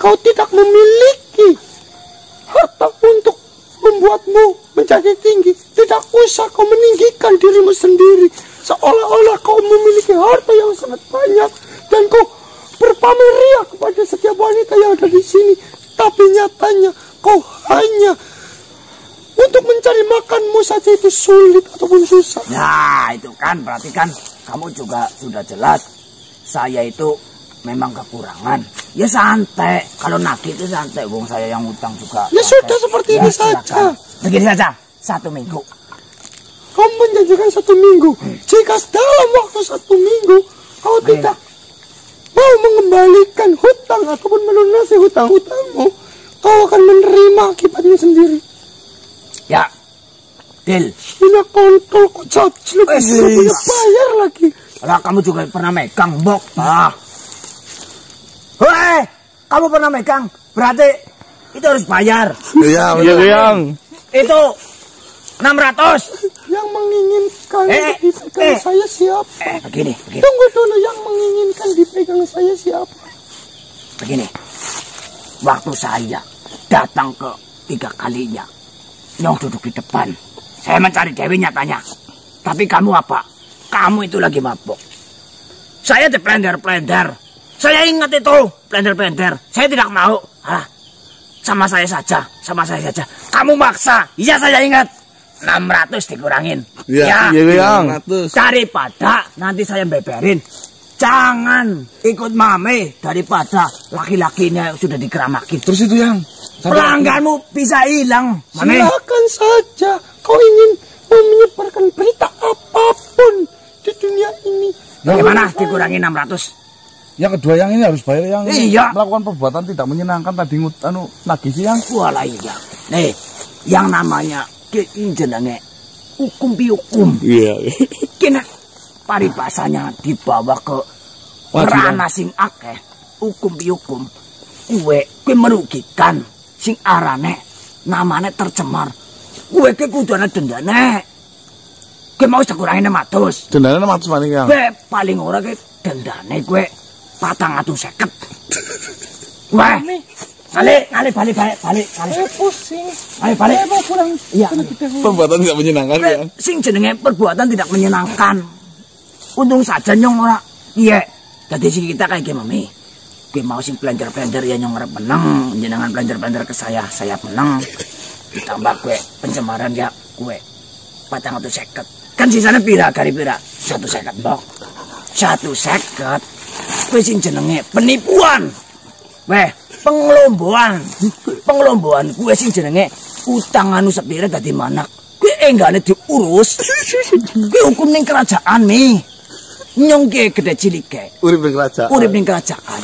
kau tidak memiliki harta untuk membuatmu menjadi tinggi. Tidak usah kau meninggikan dirimu sendiri seolah-olah kau memiliki harta yang sangat banyak dan kau berpamer ria kepada setiap wanita yang ada di sini. Tapi nyatanya kau hanya untuk mencari makanmu saja itu sulit ataupun susah. Nah, itu kan berarti kan kamu juga sudah jelas saya itu memang kekurangan. Ya santai, kalau nagih itu santai. Wong saya yang utang juga. Ya santai. Sudah seperti ini saja. Begini saja, 1 minggu. Kau menjanjikan 1 minggu. Jika dalam waktu 1 minggu kau tidak mau mengembalikan hutang ataupun melunasi hutang-hutangmu, kau akan menerima akibatnya sendiri. Ya, deal. Punya kontol kok jajluk, punya bayar lagi. Lah kamu juga pernah megang, Mbok. Hei, kamu pernah megang, berarti itu harus bayar. Iya, Yang. Itu 600. Yang menginginkan dipegang saya siapa? Begini. Tunggu dulu, yang menginginkan dipegang saya siapa? Begini, waktu saya datang ke 3 kalinya, Nyong duduk di depan. Saya mencari Dewi nyatanya. Tapi kamu apa? Kamu itu lagi mabuk. Saya di plender. Saya ingat itu, plender. Saya tidak mau. Sama saya saja. Kamu maksa. Iya, saya ingat. 600 dikurangin. Ya, Yang. Daripada nanti saya beberin. Jangan ikut mame daripada laki-lakinya sudah dikeramakin. Terus itu Yang. Pelangganmu bisa hilang. Silakan saja. Kau ingin menyebarkan berita apapun di dunia ini. Bagaimana dikurangin 600? Yang kedua Yang ini harus bayar Yang. Iya. Melakukan perbuatan tidak menyenangkan tadi nagih sih Yang. Walah iya. Nih, yang namanya jenenge hukum pihukum. Iya. Kena paribasanya dibawa ke ranah sing akeh. Hukum pihukum. Kue merugikan. Sing arane namanya tercemar. Kue kudu ana dendane. Kue mau sekurangin 600. Dendane 600 paling Yang. Kue paling ora kue dendane kue 450. Wah. Balik. Pusing. Balik. Mau pulang. Iya. Perbuatan tidak menyenangkan Yang. Sing jenenge perbuatan tidak menyenangkan. Untung saja Nyong ora. Iya. Dadi sing kita kayak gimana? Gue mau sing plender ya Nyong ora menang, jenengan plender ke saya menang. Ditambah gue pencemaran ya gue 450. Kan sisanya pira kali pira? 150, Mbok. 150. Gue sing jenenge penipuan. Weh, pengelomboan gue sing jenenge utang anu sepira dadi manak. Gue enggane diurus. Gue hukum ning kerajaan mi. Nyong ge gede cilik ge. Urip ning kerajaan.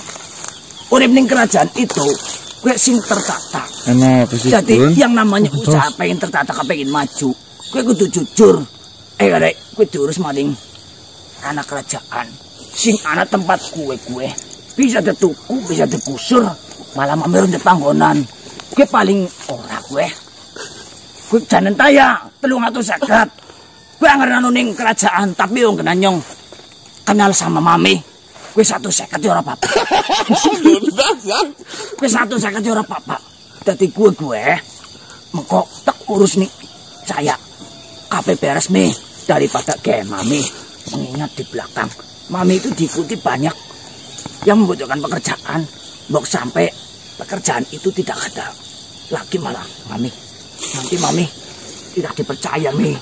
Urip ning kerajaan itu gue sing tertata. Jadi yang namanya usaha pengen tertata, pengen maju. Gue kudu jujur. Gue diurus maling anak kerajaan. Sing anak tempat gue bisa dituku, bisa digusur, malah mamer di panggonan. Gue paling ora gue janen taya 350. Gue anggar ning kerajaan, tapi wong kena Nyong kenal sama mami. Gue 150 ora apa-apa. Gue 150 ora apa-apa. Dadi gue mengko tak urus nih saya. Kabeh beres nih daripada ke mami. Mengingat di belakang mami itu diikuti banyak yang membutuhkan pekerjaan. Mbok sampai pekerjaan itu tidak ada lagi malah mami. Nanti mami tidak dipercaya nih.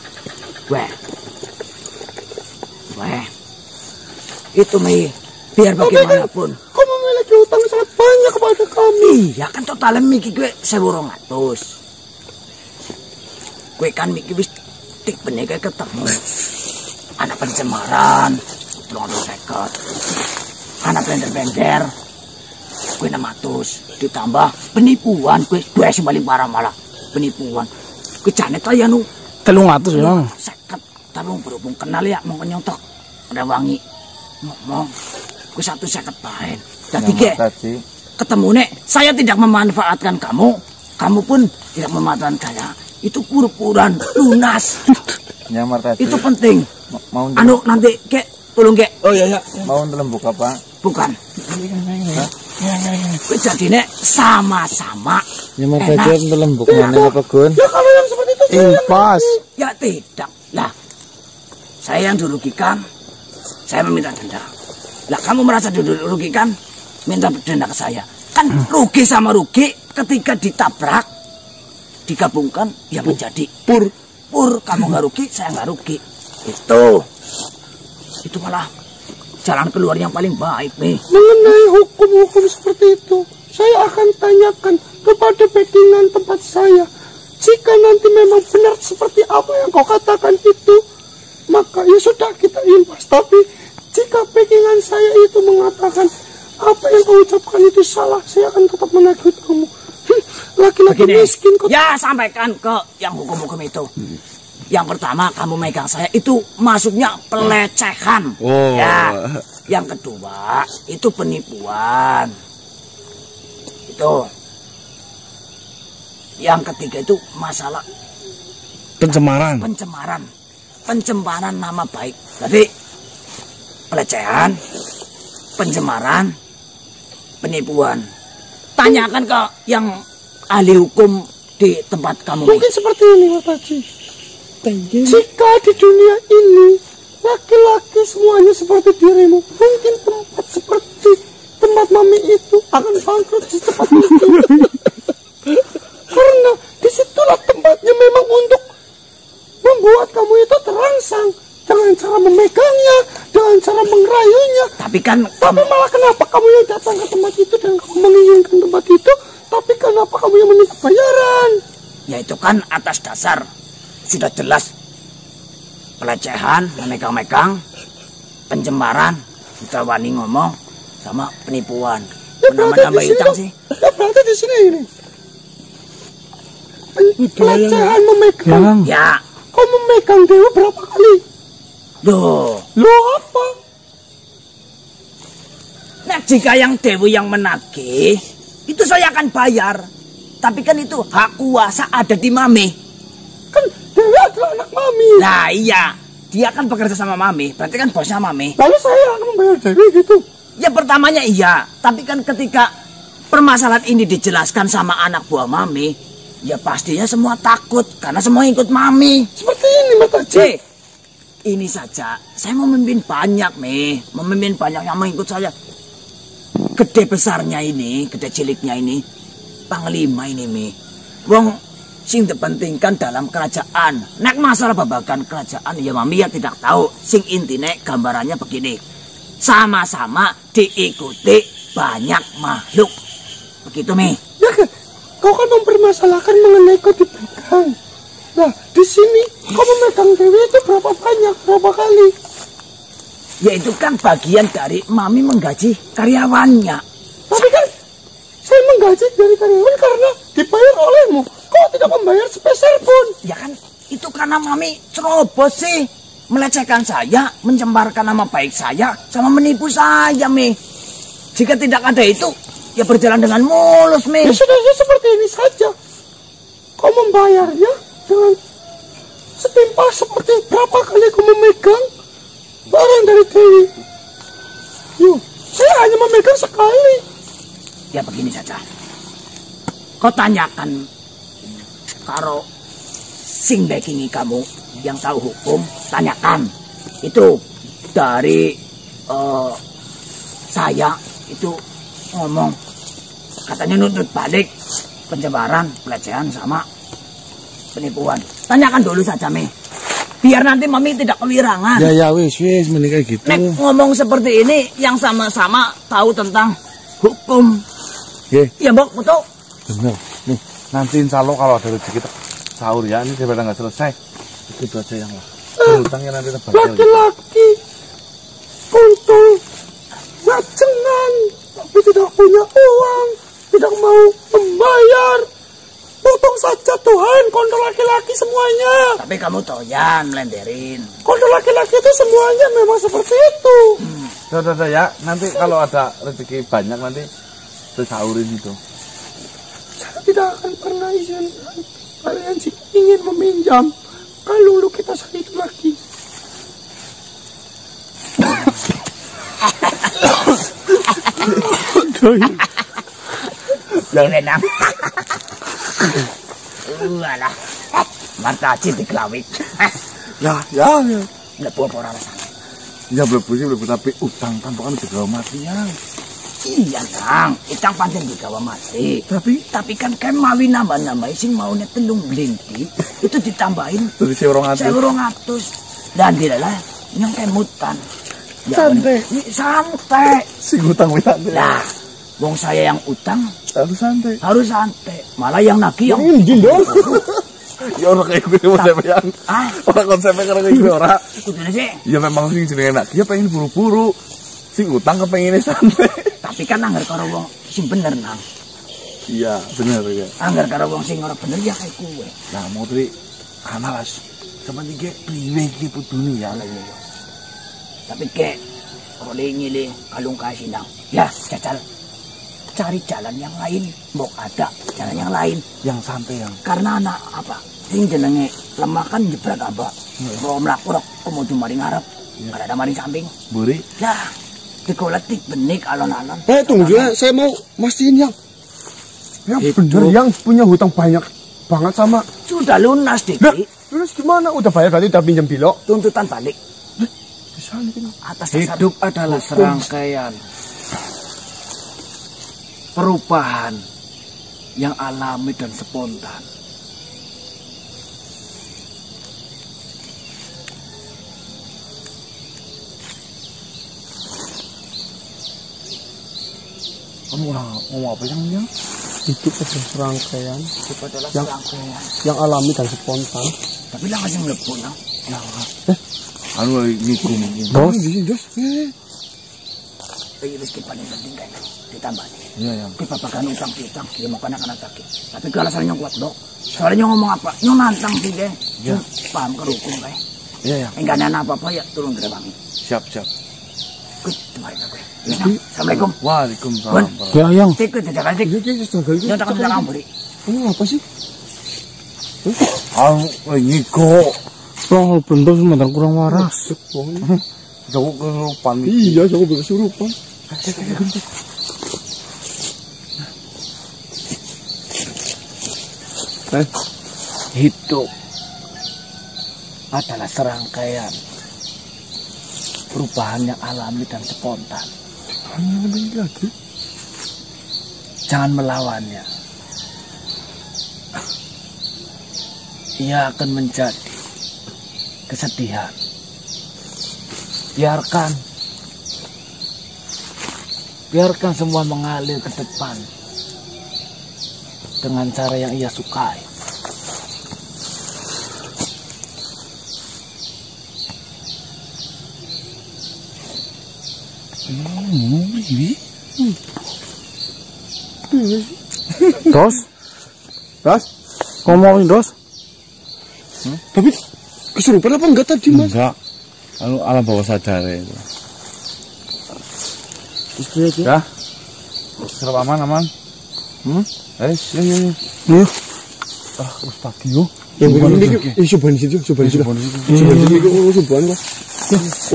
Itu Mi, biar bagaimanapun. Kau memiliki utang sangat banyak kepada kami. Iya kan totalnya Miki gue 1.200. Gue kan Miki wis tik benih ketemu. Anak pencemaran, 250. Anak blender, gue 600. Ditambah penipuan, gue paling parah malah penipuan. Gue janet lah ya nu. 300 ya. 50. Tapi berhubung kenal ya, mau nyontok. Ada wangi. Ngomong, gue 150 bahen. Jadi ketemu nek, saya tidak memanfaatkan kamu pun tidak memanfaatkan saya. Itu pur-puran lunas. Nyamar tadi. Itu penting. Mau nanti tolong Oh iya. Mau dalam buka Pak? Bukan. Kowe jadine sama-sama. Ya Mas Bajar lembuk mana apa Gun? Ya kalau yang seperti itu saya Impas. Ya tidak. Lah, saya yang dirugikan, saya meminta denda. Lah kamu merasa dirugikan, minta denda ke saya. Kan rugi sama rugi ketika ditabrak, digabungkan, ya menjadi pur. Kamu nggak rugi, saya nggak rugi. Itu malah jalan keluar yang paling baik nih. mengenai hukum-hukum seperti itu. Saya akan tanyakan kepada backingan tempat saya. Jika nanti memang benar seperti apa yang kau katakan itu, maka ya sudah kita impas. Tapi jika backingan saya itu mengatakan apa yang kau ucapkan itu salah, saya akan tetap menagih kamu. Laki-laki miskin kok. Ya, sampaikan ke yang hukum-hukum itu. Yang pertama, kamu megang saya itu masuknya pelecehan. Oh. Ya. Yang kedua, itu penipuan. Itu. Yang ketiga itu masalah Pencemaran. Pencemaran nama baik. Jadi pelecehan, pencemaran, penipuan. Tanyakan ke yang ahli hukum di tempat kamu. Mungkin seperti ini, Mas Haji. Jika di dunia ini laki-laki semuanya seperti dirimu, mungkin tempat seperti tempat mami itu akan bangkrut secepat mungkin. Karena disitulah tempatnya memang untuk membuat kamu itu terangsang dengan cara memegangnya, dengan cara mengerayunya. Tapi malah kenapa kamu yang datang ke tempat itu dan kamu menginginkan tempat itu, tapi kenapa kamu yang meminta bayaran? Ya itu kan atas dasar sudah jelas pelecehan, memegang-megang, pencemaran, kita wani ngomong, sama penipuan. Ya Menambah utang sih. Ya berarti di sini ini. Pelecehan memegang. Ya. Kau memegang Dewa berapa kali? Loh apa? Nah jika yang Dewi yang menagih, itu saya akan bayar. Tapi kan itu hak kuasa ada di Mami. Kan Dewi adalah anak Mami. Nah iya, dia kan bekerja sama Mami, berarti kan bosnya Mami. Lalu saya akan membayar Dewi gitu? Ya pertamanya iya, tapi kan ketika permasalahan ini dijelaskan sama anak buah Mami, ya pastinya semua takut, karena semua ikut Mami. Seperti ini, Mas Haji. Ini saja, saya mau memimpin banyak, memimpin banyak yang mengikut saya. Gede besarnya ini, gede ciliknya ini, panglima ini, wong sing dipentingkan dalam kerajaan. Nek masalah babagan kerajaan, ya Mami ya tidak tahu. Sing intine gambarannya begini, sama-sama diikuti banyak makhluk. Begitu, Mi. Ya kan, kau kan mempermasalahkan mengenai kau dipegang. Nah, di sini kau memegang Dewi itu berapa banyak, berapa kali? Ya itu kan bagian dari Mami menggaji karyawannya. Tapi kan saya menggaji dari karyawan karena dibayar olehmu. Kau tidak membayar sepeser pun. Ya kan, itu karena Mami cerobos sih. Melecehkan saya, mencembarkan nama baik saya, sama menipu saya, Mi. Jika tidak ada itu, ya berjalan dengan mulus, Mi. Ya sudah, ya seperti ini saja. Kau membayarnya dengan setimpal seperti berapa kali kau memegang barang dari Dewi. Yuk, saya hanya memegang sekali. Ya begini saja. Kau tanyakan karo sing backingi kamu yang tahu hukum, tanyakan. Itu dari saya itu ngomong, katanya nuntut balik pencemaran, pelecehan sama penipuan. Tanyakan dulu saja, Mi. Biar nanti Mami tidak kewirangan. Ya wis menikah gitu. Nek ngomong seperti ini yang sama-sama tahu tentang hukum. Iya, Mbok, betul. Bener. Nih, nanti insya Allah kalau ada rezeki kita sahur ya, ini daripada nggak selesai. Itu aja yang lah. Hutangnya nanti terbayar. Laki-laki kontol ngacengan, tapi tidak punya uang, tidak mau membayar. Potong saja Tuhan, kontol laki-laki semuanya. Tapi kamu toyan melenderin. Kontol laki-laki itu semuanya memang seperti itu. Udah ya, nanti kalau ada rezeki banyak nanti sahurin itu. Saya tidak akan pernah izinkan kalian jika ingin meminjam kalung kita saat itu lagi. Yang renang. Walah. Martaci dikelawik. Ya. Mlebu apa ora rasane? Ya mlebu sih mlebu tapi utang tanpa kan digawa mati ya. Iya, Kang. Utang pancen digawa mati. Tapi kan mawi nambah-nambahi sing maune 3 blinti itu ditambahin Jadi 200. 200. Dan dilalah yang kemutan. Santai. Santai. Sing utang wis santai. Lah, wong saya yang utang Harus santai. harus santai. Malah yang nagih yang Ya ora kayak gue konsepnya. Ora konsepnya karena kayak gue ora. kudune sih. Ya memang sing jenenge enak. Dia pengen buru-buru. Sing utang kepengennya santai. Tapi kan anggar karo wong sing bener, Nang. Iya, bener ya. Anggar karo wong sing ora bener ya kayak kowe. Nah, mau tri analis. Sama iki priwe iki putune ya. Tapi kek oleh ngile kalung kasih Nang. Ya, cacal. Cari jalan yang lain, mbok ada jalan yang lain Yang santai yang. karena anak apa sing jenenge lemah kan jebrak apa mau mlaku rok kemudian maring ngarep ada maring samping Buri. lah dikoletik benik alon-alon Tunggu ya, saya mau mastiin yang. Ya bener yang punya hutang banyak banget sama. sudah lunas Nah, Diki terus gimana? Udah bayar berarti udah pinjam bilo. tuntutan balik Bisa nih. atas dasar Hidup adalah serangkaian perubahan yang alami dan spontan. Kamu ngomong apa yang? Hidup adalah serangkaian itu adalah Yang- serangkaian yang alami dan spontan. tapi lah kasih mlebu Nang Anu niku mungkin. Dos. iki wis ki paling penting kae ditambah Iya yang. Tapi babakan utang piutang, dia mau kena sakit. Tapi kalau alasannya kuat dok, soalnya ngomong apa, nyong nantang sih deh. Ya. Paham ke hukum kayak. Iya yang. Enggak ada apa-apa ya, turun ke depan. Siap. Kut, kemarin aku. Ya, Nang. Assalamualaikum. Waalaikumsalam. Ya yang. Tikut, tidak kasih. Nyong takkan bisa kamu beri. Ini apa sih? Anu niku. Wah, bentuk sebentar kurang waras. Jauh kesurupan. Iya, aku kesurupan. Hidup adalah serangkaian perubahan yang alami dan spontan. Jangan melawannya. Ia akan menjadi kesedihan. Biarkan semua mengalir ke depan dengan cara yang ia sukai. Dos? Ngomongin dos? Tapi kesurupan apa enggak tadi mas? Enggak. Anu alam bawah sadar itu. Ya. Serap aman. Ya. Nih. Wis pagi yo. Yang begini iki coba di situ, coba di situ. Coba di situ coba kok.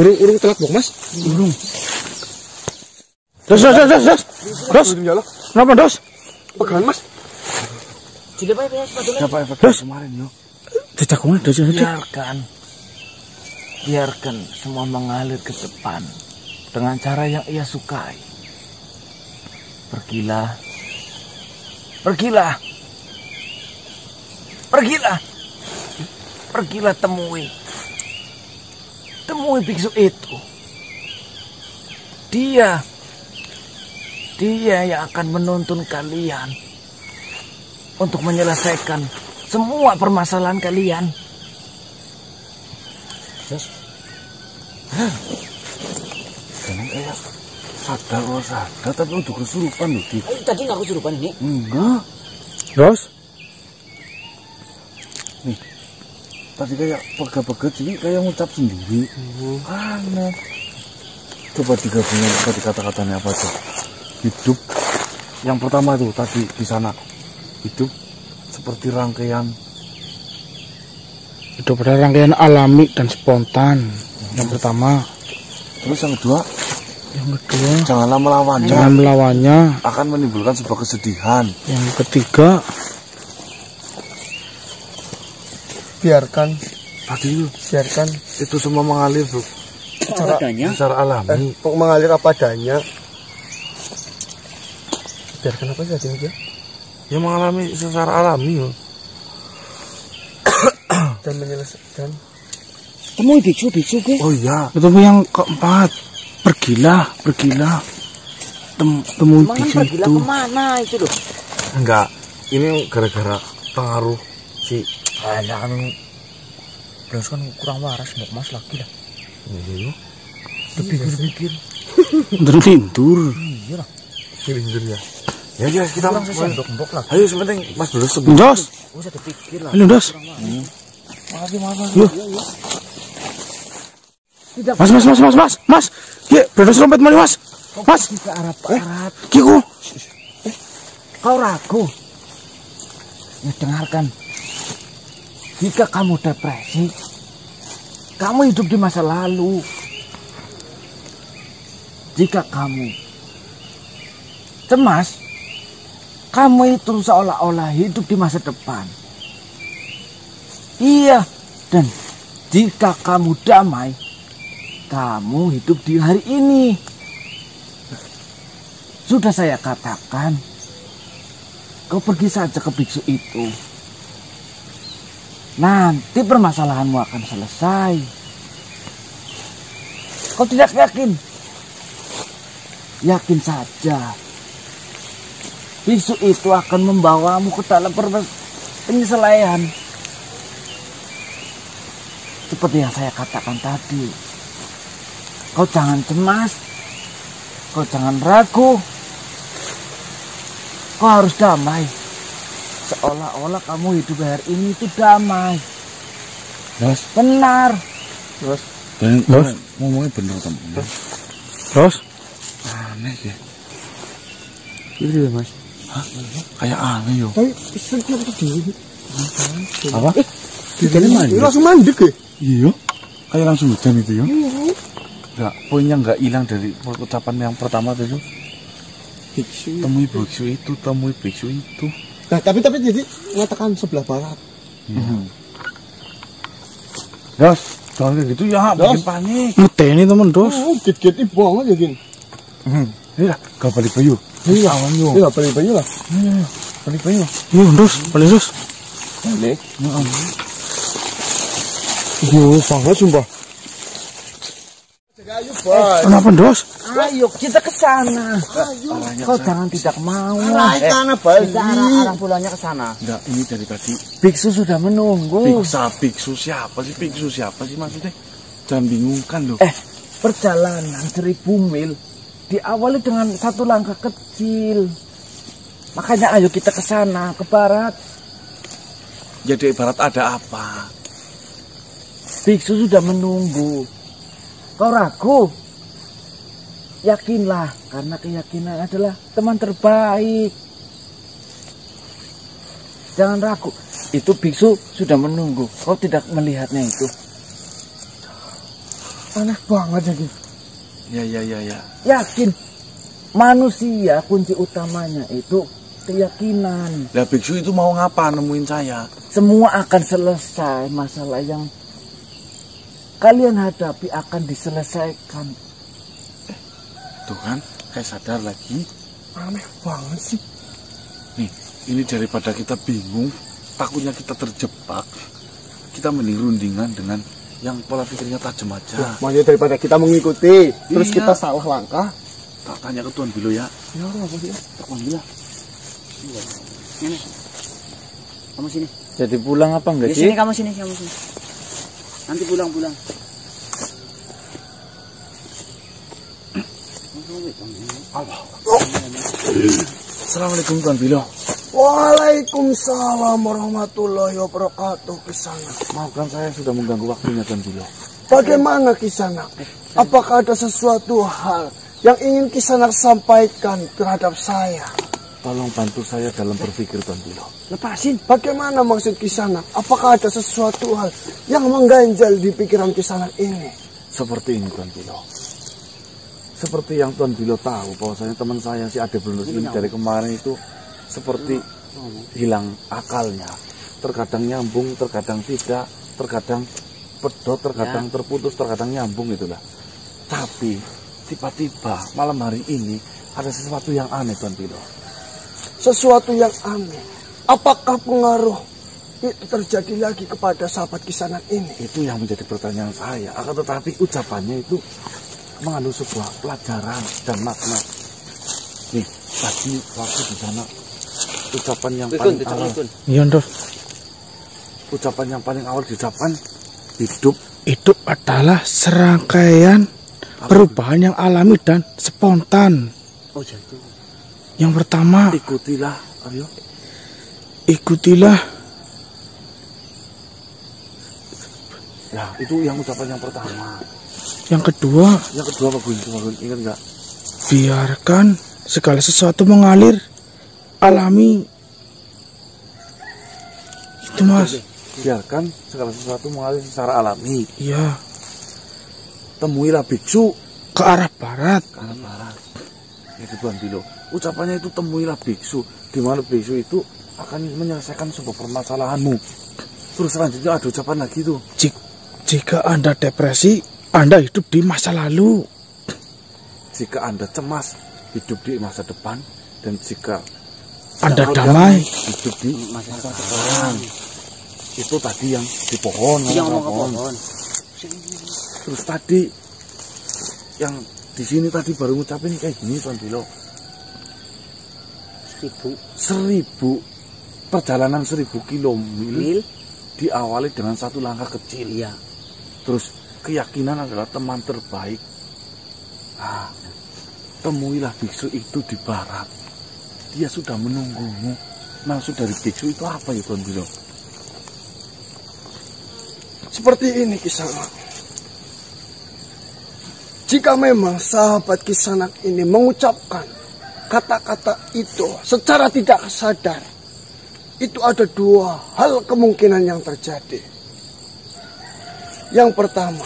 Urung telat kok, Mas. Urung. Dos. Kenapa, Dos? Pegangan, Mas. Siapa efek kemarin yo? Dicakungan, Dos. Biarkan semua mengalir ke depan dengan cara yang ia sukai. Pergilah. Pergilah temui biksu itu. Dia yang akan menuntun kalian untuk menyelesaikan semua permasalahan kalian. Jangan kayak sadar tapi udah kesurupan loh. Tadi nggak kesurupan ini. Enggak. Dos. Tadi kayak pegat-pegat jadi kayak ngucap sendiri. Aneh. Coba digabungin tadi kata-katanya apa tuh? Hidup. Yang pertama tuh tadi di sana. Hidup seperti rangkaian. Itu pada rangkaian alami dan spontan. Yang pertama. Terus yang kedua, Yang kedua, janganlah melawannya. jangan melawannya. Akan menimbulkan sebuah kesedihan. Yang ketiga, biarkan Itu semua mengalir, Bro. Secara alami. mengalir apa adanya. Biarkan apa saja aja. Ya mengalami secara alami, yo. Dan menyelesaikan. Temui biksu ke. Oh iya. Itu yang keempat, pergilah. Temui biksu itu. Kemana itu loh? Enggak. Ini gara-gara pengaruh si Alah kan Blas kan kurang waras mau mas lagi lah. iya. Dipikir-pikir. Terlintur. Iya lah. Lindur ya. Ya kita Kurang sesendok-endok lah. ayo sepenting Mas Bro sebut. Dos. Usah dipikir lah. Halo, Dos. Maaf. Yuk. Mas. Ki, Brodos rompet mali, Mas. Mas. Ke Arab. Ki ku. Kau ragu? Ya dengarkan. Jika kamu depresi, kamu hidup di masa lalu. Jika kamu cemas, kamu itu seolah-olah hidup di masa depan. Iya, dan jika kamu damai, kamu hidup di hari ini. Sudah saya katakan, kau pergi saja ke biksu itu. Nanti permasalahanmu akan selesai. Kau tidak yakin? Yakin saja. Biksu itu akan membawamu ke dalam penyesuaian. Seperti yang saya katakan tadi. Kau jangan cemas. Kau jangan ragu. Kau harus damai. Seolah-olah kamu hidup hari ini itu damai. Mas, Benar. Dos. ngomongnya bener teman. Dos. Aneh ya. Itu ya, Mas. Kayak aneh yo. Tapi pesannya itu dulu. Apa? Ini mandi. Langsung mandek ya? Iya. Kayak langsung hujan itu ya. Enggak, poinnya enggak hilang dari ucapan yang pertama tadi. Biksu. Temui biksu itu. Nah, tapi jadi mengatakan sebelah barat. Dos, jangan kayak gitu ya, Dos. bikin panik. Ngeteni temen, Dos. Gede-gede banget ya, Gin. Iya, gak balik bayu. Iya, awanyo. iya, balik bayu lah. Balik bayu. Iya, Dos, balik, Dos. Balik. Iya, banget sumpah. Kenapa, Dos? Ayo kita ke sana. Kau jangan tidak mau. Karena balik. Kita arah pulangnya ke sana. Enggak, ini dari tadi. Biksu sudah menunggu. Biksu siapa sih maksudnya? Jangan bingungkan loh. Perjalanan 1000 mil diawali dengan satu langkah kecil. Makanya ayo kita ke sana, ke barat. Jadi barat ada apa? Biksu sudah menunggu. Kau ragu? Yakinlah, karena keyakinan adalah teman terbaik. Jangan ragu. Itu biksu sudah menunggu. Kau tidak melihatnya itu. Aneh banget ya, Gin. Ya. Yakin. Manusia kunci utamanya itu keyakinan. Lah biksu itu mau ngapa nemuin saya? Semua akan selesai. Masalah yang kalian hadapi akan diselesaikan. Tuh kan, kayak sadar lagi. Aneh banget sih. Nih, ini daripada kita bingung, takutnya kita terjebak, kita mending rundingan dengan yang pola pikirnya tajam aja. Makanya daripada kita mengikuti, terus Iya. kita salah langkah. Tak tanya ke Tuan Bilo ya. Ya, apa sih? Tuan Bilo. Ini. Kamu sini. Jadi pulang apa enggak Di sini sih? kamu sini. Nanti pulang. Assalamualaikum Tuan Bilo. Waalaikumsalam warahmatullahi wabarakatuh, Kisanak. Maafkan saya sudah mengganggu waktunya Tuan Bilo. Bagaimana, Kisanak? Apakah ada sesuatu hal yang ingin Kisanak sampaikan terhadap saya? Tolong bantu saya dalam berpikir Tuan Bilo. Lepasin. Bagaimana maksud Kisanak? Apakah ada sesuatu hal yang mengganjal di pikiran Kisanak ini? Seperti ini Tuan Bilo. seperti yang Tuan Bilo tahu bahwasanya teman saya si Ade Brunus ini dari kemarin itu seperti hilang akalnya. Terkadang nyambung, terkadang tidak, terkadang pedot, terkadang terputus, terkadang nyambung itulah. Tapi tiba-tiba malam hari ini ada sesuatu yang aneh, Tuan Bilo. Sesuatu yang aneh. Apakah pengaruh itu terjadi lagi kepada sahabat Kisanak ini? Itu yang menjadi pertanyaan saya. Akan tetapi ucapannya itu mengandung sebuah pelajaran dan makna. Nih, tadi waktu di sana ucapan yang paling awal. Iya, Ndor. Ucapan yang paling awal diucapkan hidup. Hidup adalah serangkaian perubahan yang alami dan spontan. Oh, jadi. Yang pertama, Ikutilah, ayo. ikutilah. Ya, itu yang ucapan yang pertama. Yang kedua, Apa Gun? Ingat nggak? biarkan segala sesuatu mengalir alami. Itu, Mas. Biarkan segala sesuatu mengalir secara alami. Iya, Temuilah biksu ke arah barat. ke arah barat. Itu Tuan Bilo. Ucapannya itu temuilah biksu, di mana biksu itu akan menyelesaikan sebuah permasalahanmu. Terus selanjutnya ada ucapan lagi tuh. Jika Anda depresi, Anda hidup di masa lalu. Jika Anda cemas, hidup di masa depan, dan jika Anda damai, hidup di masa sekarang. Itu tadi yang di pohon, pohon. Terus tadi yang di sini tadi baru ngucapin kayak gini, Tuan Bilo. 1000 perjalanan 1000 kilometer diawali dengan satu langkah kecil. Iya. Terus keyakinan adalah teman terbaik. Nah, temuilah biksu itu di barat. Dia sudah menunggumu. Maksud dari biksu itu apa ya, Tuan Bilo? Seperti ini Kisanak. Jika memang sahabat Kisanak ini mengucapkan kata-kata itu secara tidak sadar, itu ada dua hal kemungkinan yang terjadi. Yang pertama,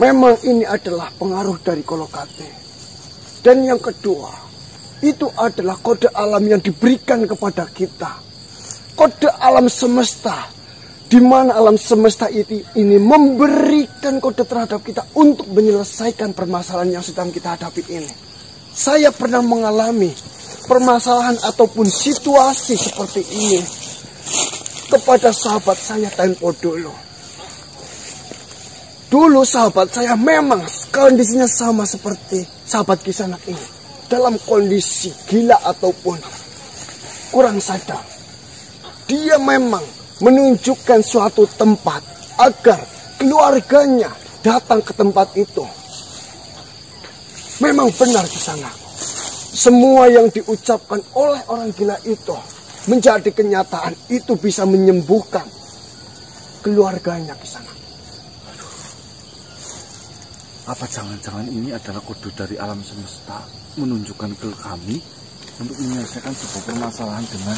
memang ini adalah pengaruh dari Kolokate. Dan yang kedua, itu adalah kode alam yang diberikan kepada kita. Kode alam semesta, di mana alam semesta ini memberikan kode terhadap kita untuk menyelesaikan permasalahan yang sedang kita hadapi ini. Saya pernah mengalami permasalahan ataupun situasi seperti ini kepada sahabat saya tempo dulu. Dulu sahabat saya memang kondisinya sama seperti sahabat Kisanak ini. Dalam kondisi gila ataupun kurang sadar. Dia memang menunjukkan suatu tempat agar keluarganya datang ke tempat itu. Memang benar Kisanak. Semua yang diucapkan oleh orang gila itu menjadi kenyataan, itu bisa menyembuhkan keluarganya Kisanak. Apa jangan-jangan ini adalah kode dari alam semesta menunjukkan ke kami untuk menyelesaikan sebuah permasalahan dengan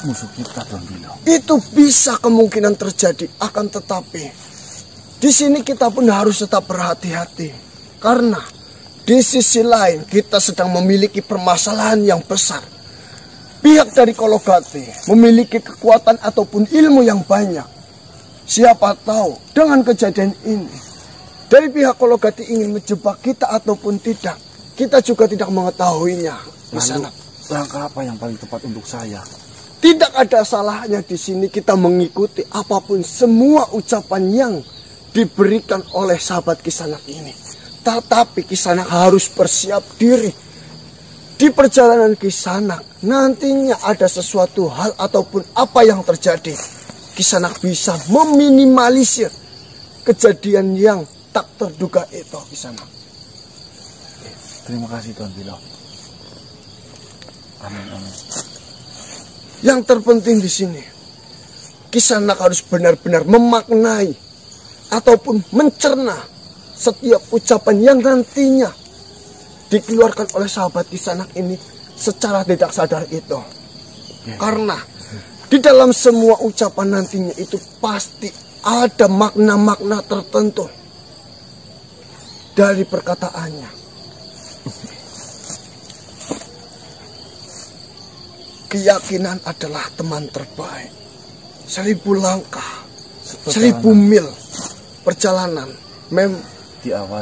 musuh kita, Tuan Bilo? Itu bisa kemungkinan terjadi, akan tetapi di sini kita pun harus tetap berhati-hati karena di sisi lain kita sedang memiliki permasalahan yang besar. Pihak dari Kolokate memiliki kekuatan ataupun ilmu yang banyak. Siapa tahu dengan kejadian ini dari pihak Kolokate ingin menjebak kita ataupun tidak, kita juga tidak mengetahuinya. Lalu, langkah apa yang paling tepat untuk saya? Tidak ada salahnya di sini kita mengikuti apapun semua ucapan yang diberikan oleh sahabat Kisanak ini. Tetapi Kisanak harus bersiap diri. Di perjalanan Kisanak nantinya ada sesuatu hal ataupun apa yang terjadi, Kisanak bisa meminimalisir kejadian yang tak terduga itu Kisanak. Terima kasih Tuan Bilo. Amin, amin. Yang terpenting di sini, Kisanak harus benar-benar memaknai ataupun mencerna setiap ucapan yang nantinya dikeluarkan oleh sahabat Kisanak ini secara tidak sadar itu. Karena di dalam semua ucapan nantinya itu pasti ada makna-makna tertentu. dari perkataannya. Keyakinan adalah teman terbaik. 1000 langkah, 1000 mil perjalanan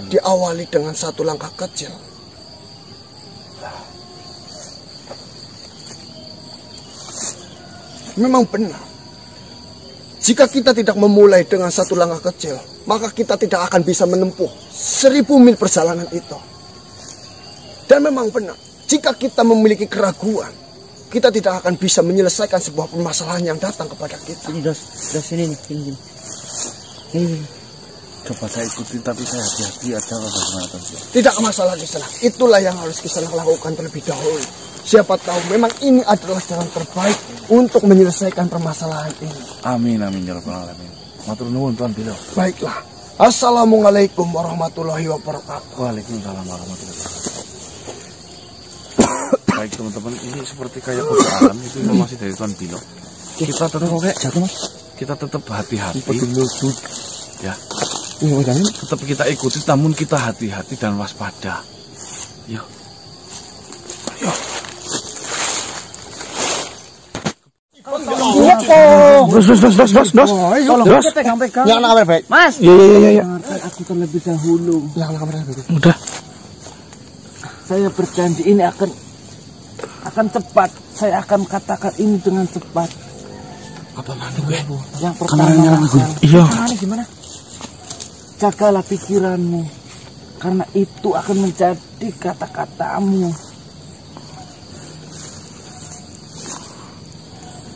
diawali dengan 1 langkah kecil. Memang benar. Jika kita tidak memulai dengan 1 langkah kecil, maka kita tidak akan bisa menempuh 1000 mil perjalanan itu. Dan memang benar, jika kita memiliki keraguan, kita tidak akan bisa menyelesaikan sebuah permasalahan yang datang kepada kita. Ini dos ini. Coba saya ikutin tapi saya hati-hati aja bagaimana tadi. Tidak masalah Kisanak. Itulah yang harus Kisanak lakukan terlebih dahulu. Siapa tahu memang ini adalah jalan terbaik untuk menyelesaikan permasalahan ini. Amin ya rabbal alamin. Matur nuwun Tuan Bilo. Baiklah. Assalamualaikum warahmatullahi wabarakatuh. Waalaikumsalam warahmatullahi wabarakatuh. Baik teman-teman, ini seperti kayak perusahaan itu informasi dari Tuan Bilo. Kita tetap hati-hati. Ya. Tetap kita ikuti, namun kita hati-hati dan waspada. Yuk. Dos. Yang nak baik. Mas. Iya. Aku terlebih dahulu. Yang nak baik. Udah. Saya berjanji ini akan cepat. Saya akan katakan ini dengan cepat. Apa mandu gue? Yang pertama, Iya. gimana? Jagalah pikiranmu, karena itu akan menjadi kata-katamu.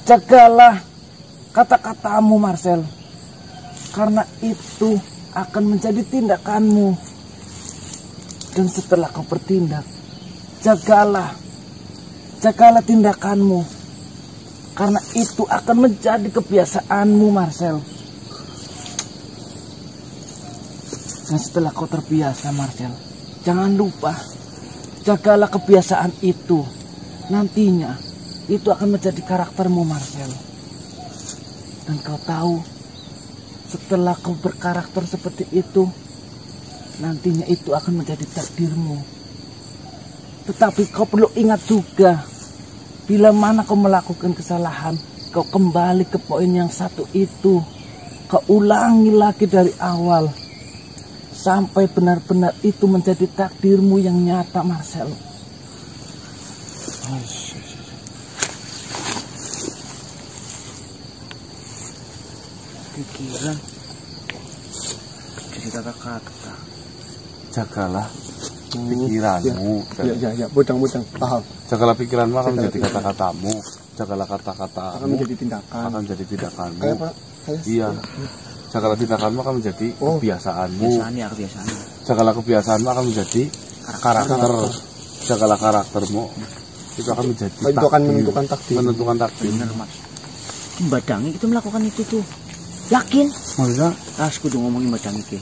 Jagalah kata-katamu, Marcel, karena itu akan menjadi tindakanmu. Dan setelah kau bertindak, jagalah tindakanmu, karena itu akan menjadi kebiasaanmu, Marcel. Dan setelah kau terbiasa, Marcel, jangan lupa, jagalah kebiasaan itu. Nantinya, itu akan menjadi karaktermu, Marcel. Dan kau tahu, setelah kau berkarakter seperti itu, nantinya itu akan menjadi takdirmu. Tetapi kau perlu ingat juga, bila mana kau melakukan kesalahan, kau kembali ke poin yang satu itu. Kau ulangi lagi dari awal. Sampai benar-benar itu menjadi takdirmu yang nyata, Marcel. Pikiran jadi kata-kata. Jagalah pikiranmu. Ya, budang, paham. Jagalah pikiranmu akan menjadi kata-katamu. Jagalah kata-katamu Akan menjadi tindakan. akan menjadi tindakanmu. Kayak apa? Iya. Jagalah tindakanmu akan menjadi kebiasaanmu. Kebiasaan. Jagalah kebiasaanmu akan menjadi karakter. Jagalah karaktermu. Itu akan menjadi Itu akan menentukan takdir. Menentukan takdir. Benar, Mas. Badangi itu melakukan itu tuh. Yakin? Maksudnya Ras kudu ngomongin badangi ke.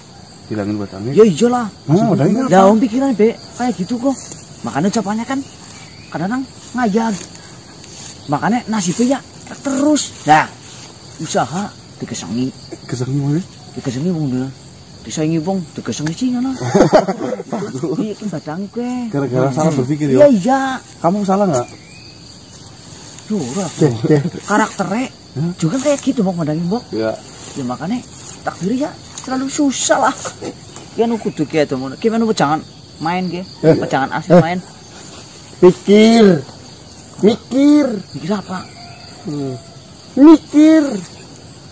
bilangin Badangi. Ya iyalah. Badangi Lah om pikiran be kayak gitu kok. Makanya jawabannya kan kadang-kadang ngayal. Makanya nasibnya ya terus. Nah, usaha dikesangi. Kesangi mana? Dikesangi wong dulu. Disaingi wong dikesangi sih ngono. Iya kan badangi kowe. Gara-gara salah berpikir Iya ya. iya. Kamu salah nggak? Ora. Karakternya juga kayak gitu mbok badangi mbok. Ya. Ya makanya takdirnya terlalu susah lah. Ya nu kudu ki itu ngono. Gimana jangan main ki. Jangan asik main. Mikir. Mikir apa? Mikir.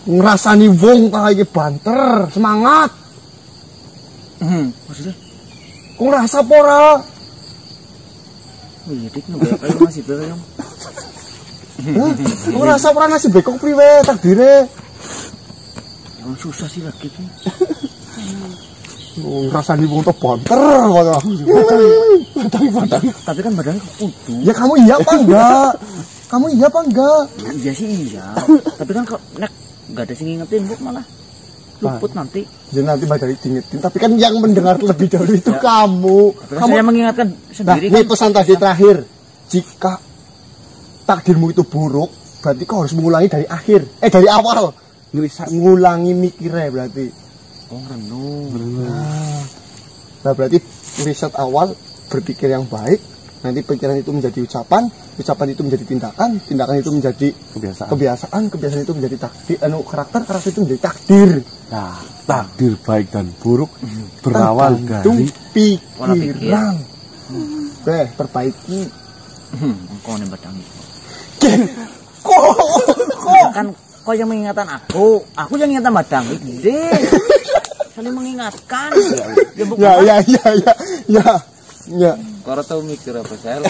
Ngerasani wong kayak banter, semangat. Maksudnya? Kok ngerasa pora? Oh iya, dik nu kayak masih belum. Kok ngerasa pora ngasih bekok priwe takdire? Yang susah sih lagi tuh. Ngerasani wong tuh banter kok. Tapi kan badannya kudu. Ya kamu iya apa enggak? Kamu iya apa enggak? Iya sih iya. Tapi kan kok nek enggak ada sing ngingetin mbok malah luput nanti. Ya nanti badai diingetin. Tapi kan yang mendengar lebih dahulu itu kamu. Kamu saya mengingatkan sendiri nah, kan. ini pesan tadi terakhir. Jika takdirmu itu buruk, berarti kau harus mengulangi dari akhir. Dari awal. Ngulangi mikirnya berarti. Oh renung. Nah, Nah berarti riset awal berpikir yang baik, nanti pikiran itu menjadi ucapan, ucapan itu menjadi tindakan, tindakan itu menjadi kebiasaan itu menjadi takdir, karakter itu menjadi takdir. Nah, takdir baik dan buruk berawal dari pikiran. Oke, perbaiki. Engkau nih batang. Kok Kan kau yang mengingatkan aku yang ingatkan batang. Deh. Saling mengingatkan. Ya. Kau tahu mikir apa sel?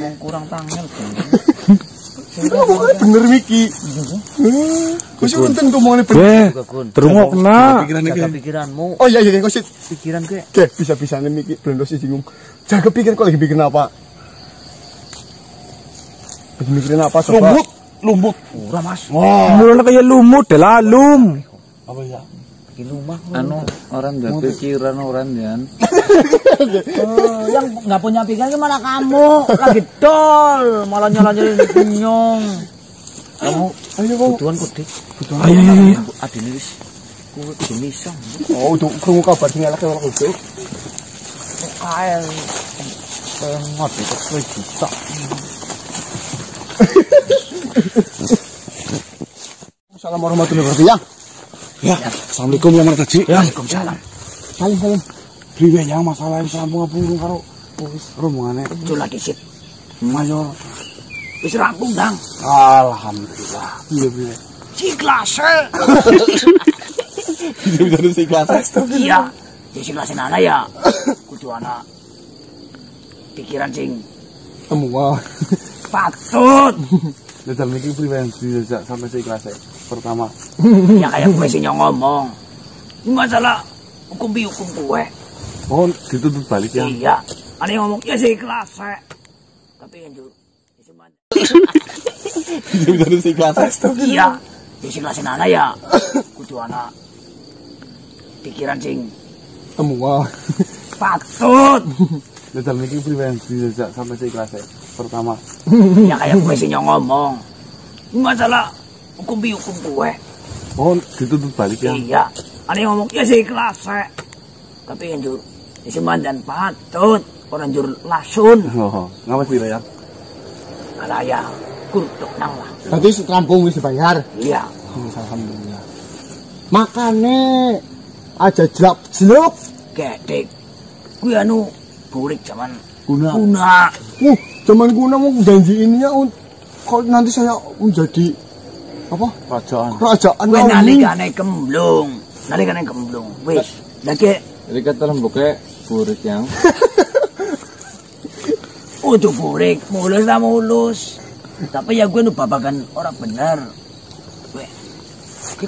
Mau kurang tanggal. Bener Miki. Kau sih nonton ngomongnya bener. terungok kena. Jaga pikiranmu. Oh iya kau sih. Pikiran gue. Oke, bisa-bisanya Miki belum sih bingung. Jaga pikiran kau lagi bikin apa? Lagi mikirin apa coba? Lumut. Murah mas. Mulanya kayak lumut deh lah, lum. Apa ya? Bikin rumah. Orang udah pikiran orang kan. Yang nggak punya pikiran gimana kamu? Lagi dol, malah nyala-nyalain bunyong. Kamu Ayo kau. butuhan kudik. Ayo. Adine wis kuwi jenisang. Oh, untuk krungu kabar sing elek ora kudu. Kael ngopi kok 2 juta. Assalamualaikum warahmatullahi wabarakatuh. Ya, assalamualaikum ya Martaji. Waalaikumsalam. Salim. Priwe yang masalah sambung ngapung karo rombongane Itu lagi sip. mayor. Wis rampung, Dang. Alhamdulillah. Iya, Bro. Ciklase. Bisa sih kelas. Iya. Ya ciklase anak ya. Kudu anak pikiran sing Semua. patut. Dajal niki priwe dijak sampai sih kelas pertama. Ya kayak gue sih ngomong. Masalah hukum gue. Oh, dituntut balik ya. Iya. Ada yang ngomong ya sih kelas. Tapi yang jujur. Bisa sih kelas. Iya. Ya sih kelas anak ya. Kudu anak pikiran sing Semua. patut. Dajal niki priwe dijak sampai sih kelas pertama. Ya kayak gue sih ngomong. Masalah hukum gue. Oh, dituntut balik ya. Iya. Ada yang ngomong ya sih kelas. Tapi yang jujur. Ya dan patut. Orang jujur lasun. Oh, ngawas sih ya. Alah ya. Kurtuk nang lah. Berarti rampung wis dibayar. Iya. Alhamdulillah. Makane aja jelap-jelap. Gedek. Gue anu burik zaman Guna. Zaman guna mau janjiinnya kalau nanti saya menjadi apa? Kerajaan. Gue nalikane kemblung. Wis. Lagi Jadi kata lembuknya burik yang. udah burik. Mulus. Tapi ya gue nu babagan orang bener. Gue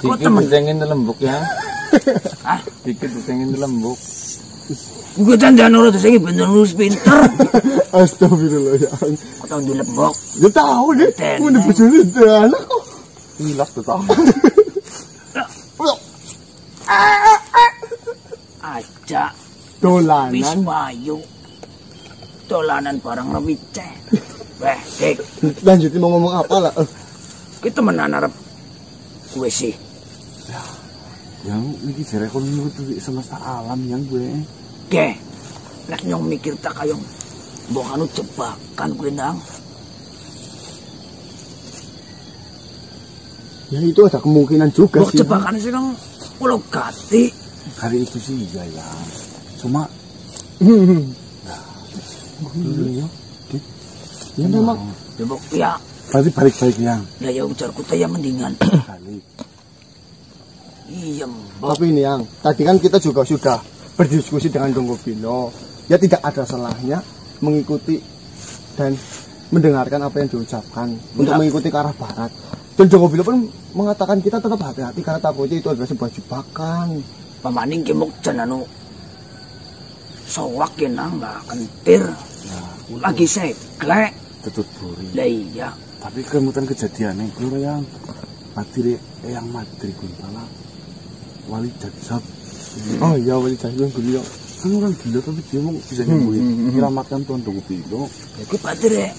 kok Dikit temen. disengin lembuk ya. Hah? Dikit disengin lembuk. Gue tanda nurut saya bener nurus pinter. Astagfirullah ya. Kau tahu di lembok. Dia tahu deh. Ten. Udah bojone anak kok. Hilas tetap. Aja wis Dolanan. mayu. Dolanan barang rewice. Weh, Dik. Lanjutin mau ngomong apa lah? Kita temenan arep gue sih. Yang iki jare kon nuruti semesta alam yang gue. Ge. Nek nyong mikir tak kayong mbok anu jebakan gue nang. Ya itu ada kemungkinan juga Mbok sih. jebakan sih nang pulau gati. Kali itu sih iya ya. Cuma Ya. Ya memang. Ya mbok ya. berarti balik-balik yang Ya ujarku teh ya mendingan. balik. Iya mbok. Tapi ini yang tadi kan kita juga sudah berdiskusi dengan Donggo Bino. Ya tidak ada salahnya mengikuti dan mendengarkan apa yang diucapkan untuk mengikuti ke arah barat. Dan Donggo Bino pun mengatakan kita tetap hati-hati karena takutnya itu adalah sebuah jebakan. Pamaning kimok jan anu sowak ya nang lah kentir. Lagi seglek. Tetut buri. Lah iya. Tapi kemudian kejadiannya gue yang materi yang materi Guntala wali jadisab. Oh iya wali jahil beliau. Kan orang gila tapi dia mau bisa nyembuhin kiramatkan Tuhan Donggo Bino. Iki badire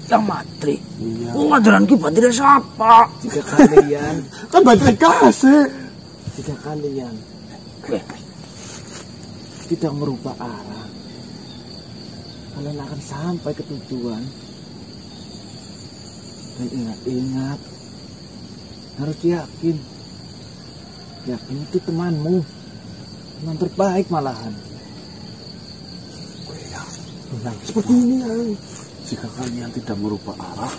yang matri. Iya. Ngajaran ki badire siapa? 3 kalian. Kan baterai kasih. 3 kalian. Gue. Tidak merubah arah. Kalian akan sampai ke tujuan. Dan ingat-ingat, harus yakin. Yakin itu temanmu, teman terbaik malahan. Seperti ini ya. Jika kalian tidak merubah arah,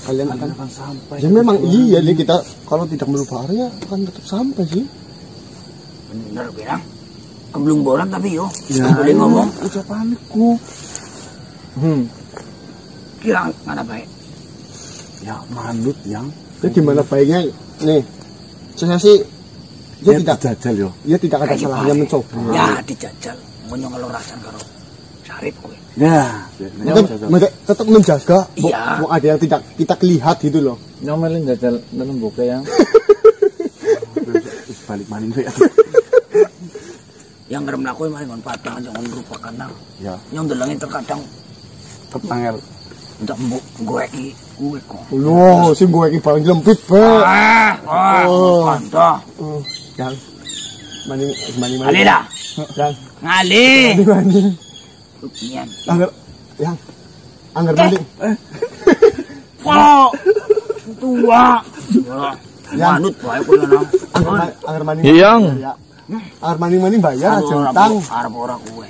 Kalian kalian akan akan sampai. ya memang iya nih kita kalau tidak merubah arah ya akan tetap sampai sih. Bener bilang. Kebelum boran tapi yo. Ya, Boleh ngomong. ucapanku. Kira mana baik. Ya manut yang. Jadi gimana baiknya nih? Saya sih dia tidak jajal yo. dia tidak ada Kayak salahnya baik. mencoba. Ya dijajal. Monyong kalau rasan karo Sarip gue. Ya, Tetap menjaga. Iya. Ada yang tidak kita lihat gitu loh. Nyomelin jajal dalam buka yang. balik maning we. Yang ngerem lakuin malah patang aja merupakan nang. Ya, Yang delangin terkadang ketangel. untuk mbok gue kok. Loh, sing gue iki bang lempit, Pak. Oh. Mantap. Yang maning. Ali dah. Yang Ngali. maning. Lukian. Angger maning. Oh. Tua. Yang Manut bae koyo nang. Angger maning. Iya, Yang. Ya. Angger maning bayar aja utang. Arep ora kowe.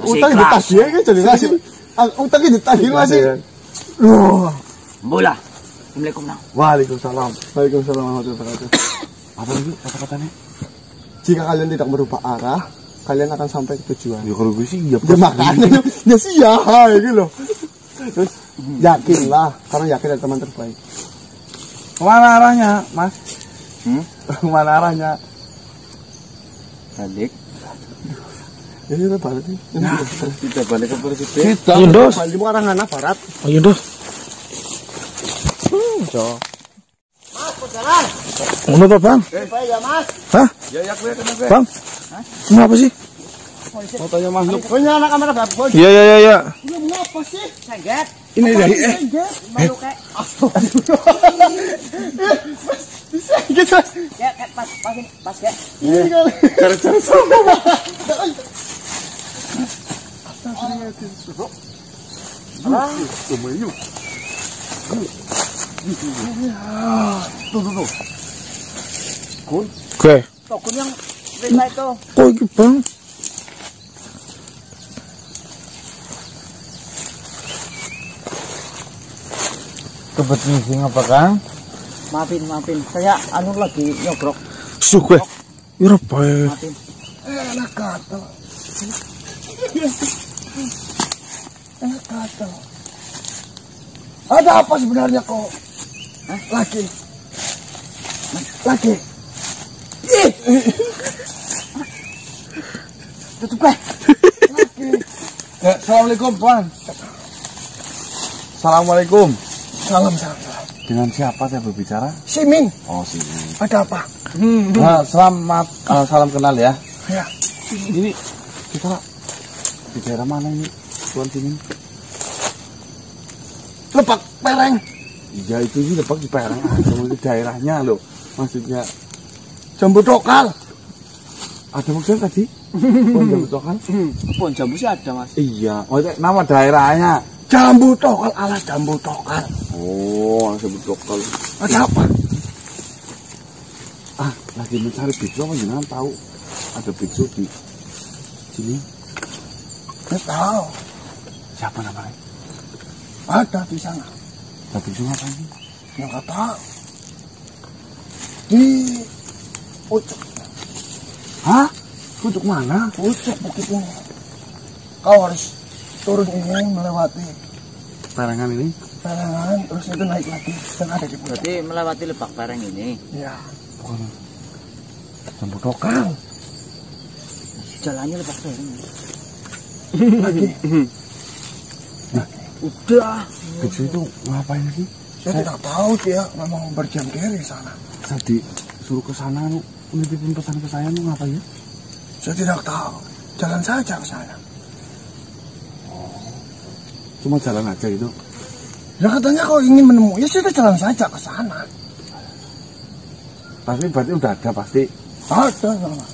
Utang ditagih iki jadi ngasih. Utang ditagih masih. Loh. Bola. Assalamualaikum nang. Waalaikumsalam. Waalaikumsalam warahmatullahi wabarakatuh. Apa ini kata-katanya? Jika kalian tidak merubah arah, kalian akan sampai ke tujuan. Ya kalau gue sih ya Ya makanya ya sih ya gitu loh. Terus yakinlah, karena yakin ada teman terbaik. Kemana arahnya, Mas? Kemana arahnya? Balik. Ya kita balik nih. Kita balik ke presiden. Iya, Dos. Balik mau arah mana barat? Oh iya, Dos. Mau apa, Bang? Ya Mas. Hah? Ya kelihatan gue. Bang? Mau apa sih? Mau tanya makhluk. Punya anak kamera bagus. Iya. Ini mau apa sih? Sengget. Ini dari Sengget. Baru kayak. Sengget. Ya, pas ya. Ini kan. cara-cara sama. Tuh. Oke. Tokun yang cerita itu. Kok iki, Bang? Kebetulan apa, Kang? Maafin. Saya lagi nyogrok. Suke. Ira bae. Maafin. Enak kata. Ada apa sebenarnya kok? Laki. Tutup gue. Ya, assalamualaikum, Tuan. Assalamualaikum. Salam. Dengan siapa saya berbicara? Siming, Oh, sini. ada apa? Nah, selamat salam kenal ya. Ya. Ini kita di daerah mana ini, Tuan Simin? Lebak Pereng. Ya itu sih Lebak di Pereng, di daerahnya loh. Maksudnya Jambu Dokal. ada maksudnya tadi? Jambu Tokal? Pohon jambu sih ada, Mas. Iya, maksudnya nama daerahnya. Jambu Dokal ala Jambu Dokal. Oh, Jambu Tokal. Ada apa? Lagi mencari biksu apa jangan tahu ada biksu di sini. Nggak tahu. Siapa namanya? Ada di sana. Ada biksu apa ini? Nggak tahu. Di Ucuk. Hah? Untuk mana? Ucuk bukit ini. Kau harus turun ini melewati Perengan ini? perengan, terus itu naik lagi dan ada di puncak. Berarti melewati Lebak Pereng ini. Ya. Bukan. Jambu Tokal. Jalannya Lebak Pereng. Lagi. Udah. Biksu itu ngapain sih? Saya tidak tahu dia memang berjam kiri sana. Saya disuruh ke sana, menitipin pesan ke saya, ngapain ya? Saya tidak tahu. Jalan saja ke sana. Cuma jalan aja itu. Ya katanya kau ingin menemui, ya sudah jalan saja ke sana. Pasti berarti udah ada pasti. Ada sama.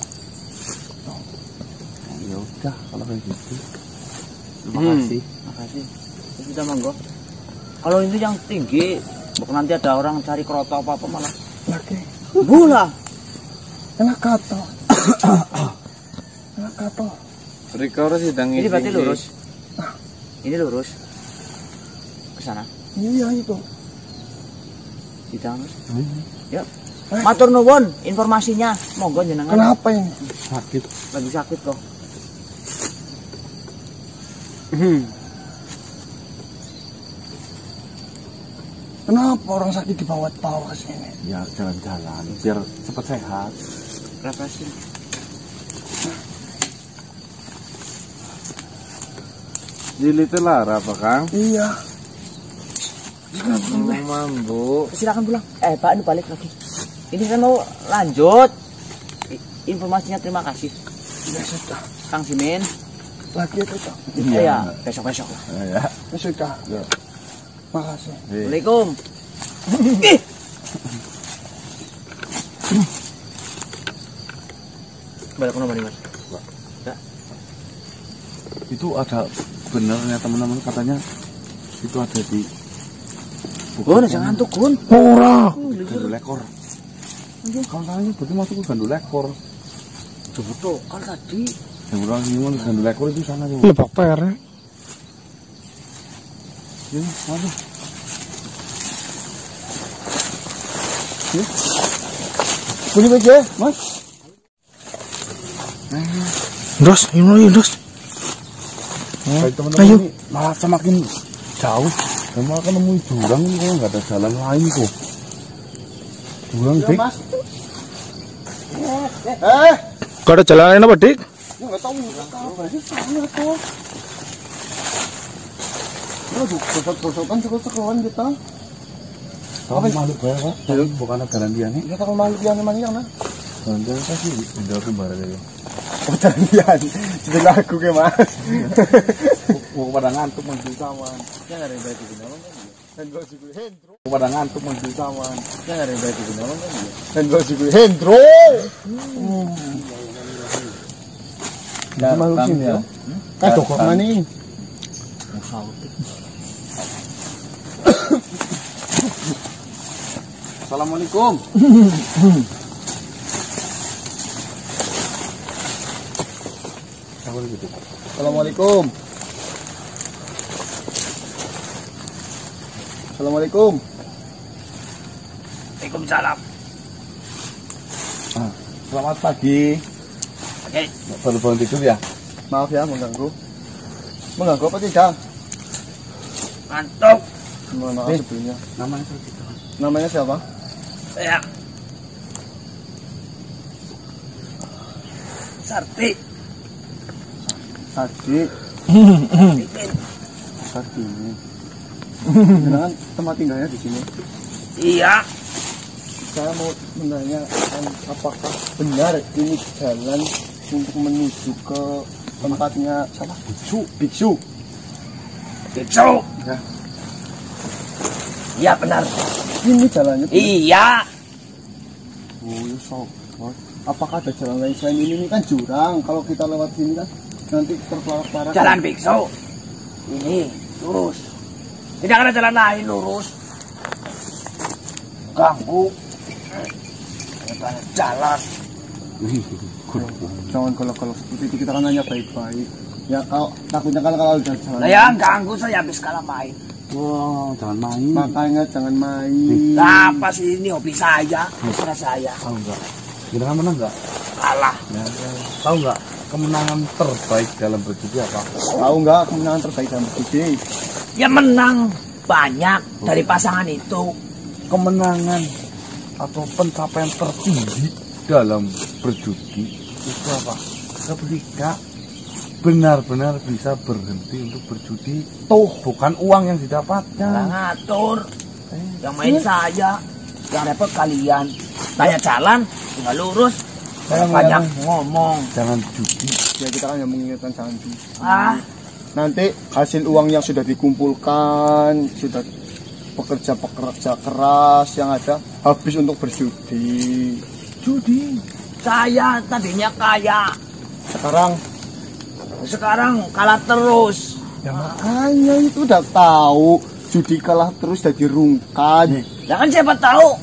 udah kalau kayak gitu. Terima kasih. Makasih. Sudah monggo. Kalau itu yang tinggi, bukan nanti ada orang cari keroto apa malah. Lagi. Bola. Enak kata. Enak kata. Rikor sedang Ini berarti lurus. Ini lurus. Ke sana. Iya itu. Di tangan. Yuk. Matur nuwun informasinya. Monggo jenengan. Kenapa ini? sakit. Lagi sakit kok. Kenapa orang sakit dibawa-bawa ke sini? Ya jalan-jalan biar cepat sehat. Refreshing. Jilitnya lara apa Kang? Iya. Mambu. Silakan pulang. Pak, ini balik lagi. Ini saya mau lanjut. Informasinya terima kasih. Ya sudah. Kang Simin. Lagi itu toh. Iya, besok-besok lah. Ya. Ya sudah. Ya. Makasih. Assalamualaikum. Balik ke nomor ini, Mas. Itu ada benernya teman-teman katanya itu ada di Gun, jangan ngantuk, Gun. Ora. Gandul ekor. Kalau tanya berarti masuk ke gandul ekor. Betul, kan tadi. Yang orang ini mau gandul ekor itu sana tuh. Lebak per. Ya, waduh. Bunyi aja, Mas. Dos, ini dos. Baik teman-teman, Ayo. ini malah semakin jauh. Dan malah kan nemuin jurang ini kalau nggak ada jalan lain kok. Jurang dik. Gak ada jalan lain apa, Dik? Nggak tahu apa sih sana tuh. Aduh, gosok-gosokan cukup-cukupan kita. Apa makhluk kayak apa? Bukan ada jalan dia nih. Ya kalau makhluk yang memang yang Jalan dia apa sih? Udah kembar aja. oh, jalan jadi lagu ke Mas. Mau pada ngantuk menuju kawan. Ya nggak ada yang baik di dalam kan? Hendro juga Hendro. Mau pada ngantuk menuju kawan. Ya nggak ada yang baik di dalam kan? Hendro juga Hendro. Nah, makhluk sini ya. Kok mana nih? Assalamualaikum. Assalamualaikum. Assalamualaikum. Waalaikumsalam. Selamat pagi. Oke. Baru bangun tidur ya? Maaf ya mengganggu. Mengganggu apa tidak? Ngantuk. Mohon maaf sebelumnya. Namanya gitu. Namanya siapa? Saya. Sarti. Sadi. Pipin. Sadi. Jangan tempat tinggalnya di sini. Iya. Saya mau menanyakan apakah benar ini jalan untuk menuju ke tempatnya siapa? Biksu. Biksu. Ya. Iya benar. Ini jalannya. Iya. Oh, ya sobat. Apakah ada jalan lain selain ini? Ini kan jurang. Kalau kita lewat sini kan nanti terparah-parah. Jalan biksu. Ini lurus. Tidak ada jalan lain lurus. Ganggu. Ada jalan. Jangan kalau seperti itu, kita kan nanya baik-baik. Ya kalau takutnya kan kalau ada jalan. Nah, yang ganggu saya habis kalah main. Wow, jangan main. Makanya jangan main. Nah, apa sih ini hobi saya, terserah saya. Tahu nggak? Kita kan menang nggak? Kalah. Ya, tahu nggak? Kemenangan terbaik dalam berjudi apa? Tahu nggak kemenangan terbaik dalam berjudi? Ya menang banyak dari pasangan itu. Kemenangan atau pencapaian tertinggi dalam berjudi itu apa? Ketika benar-benar bisa berhenti untuk berjudi, tuh bukan uang yang didapatnya. Nah, ngatur. Yang main saya, yang repot kalian. Tanya jalan, tinggal lurus. Banyak ngomong. Jangan judi. Ya kita kan yang mengingatkan jangan judi. Nanti hasil uang yang sudah dikumpulkan, sudah pekerja keras yang ada habis untuk berjudi. Judi. Saya tadinya kaya. Sekarang Sekarang kalah terus. Ya makanya itu udah tahu judi kalah terus jadi rungkan. Ya kan siapa tahu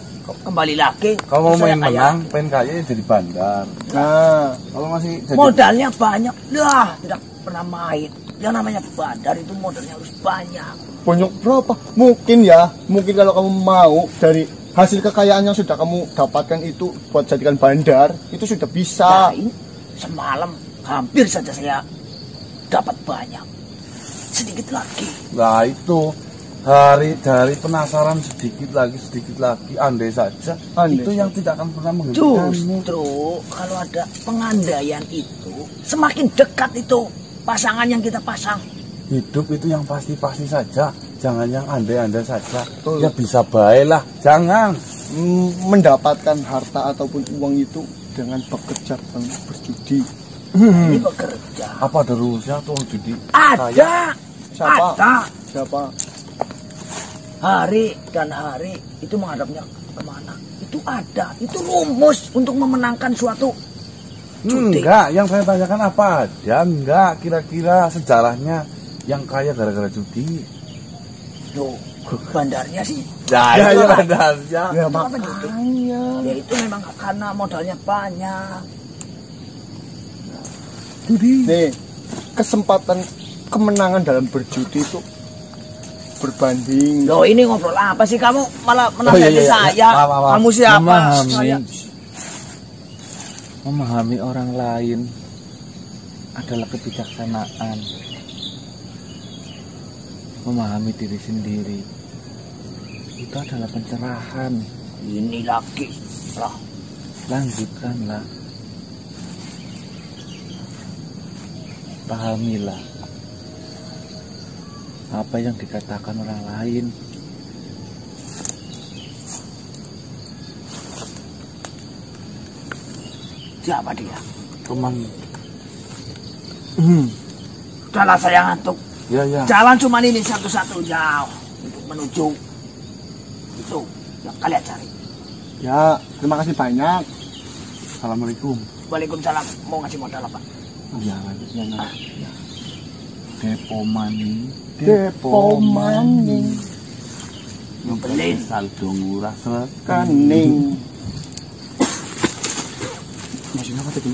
kembali lagi. Kalau mau saya main kaya. menang, pengen kaya jadi bandar. Nah, Kalau masih jadi Modalnya banyak. Lah, tidak pernah main. Yang namanya bandar itu modalnya harus banyak. banyak berapa? Mungkin kalau kamu mau dari hasil kekayaan yang sudah kamu dapatkan itu buat jadikan bandar, itu sudah bisa. Nah, ini semalam hampir saja saya dapat banyak. Sedikit lagi. Nah itu dari penasaran sedikit lagi, andai saja itu yang tidak akan pernah menghentikanmu. Justru kalau ada pengandaian itu, semakin dekat itu pasangan yang kita pasang. Hidup itu yang pasti-pasti saja, jangan yang andai-andai saja. Betul. Ya bisa baiklah, jangan. Mendapatkan harta ataupun uang itu dengan bekerja dan berjudi. Ini bekerja. Apa ada rumusnya tuh judi? Ada. Siapa? Ada. Siapa? Hari dan hari itu menghadapnya kemana? Itu ada. Itu rumus untuk memenangkan suatu judi. Enggak, yang saya tanyakan apa aja, enggak kira-kira sejarahnya yang kaya gara-gara judi. Loh, bandarnya sih. Ya, itu bandarnya. Ya Itu apa judi? makanya. Ya itu memang karena modalnya banyak. Nih, kesempatan kemenangan dalam berjudi itu berbanding. Loh, ini ngobrol apa sih kamu malah menasihati saya? Maaf. Kamu siapa? Memahami. Saya. Memahami orang lain adalah kebijaksanaan. Memahami diri sendiri itu adalah pencerahan. Ini lagi lah. Lanjutkanlah. Pahamilah apa yang dikatakan orang lain. Siapa dia? Teman. Udahlah saya ngantuk. Ya. Jalan cuma ini satu-satunya untuk menuju itu yang kalian cari. Ya, terima kasih banyak. Assalamualaikum. Waalaikumsalam. Mau ngasih modal apa? Ya, lanjutnya. Depo Maning. Depo Maning Nyebelin. Saldo murah Kaning. Maksudnya apa tadi?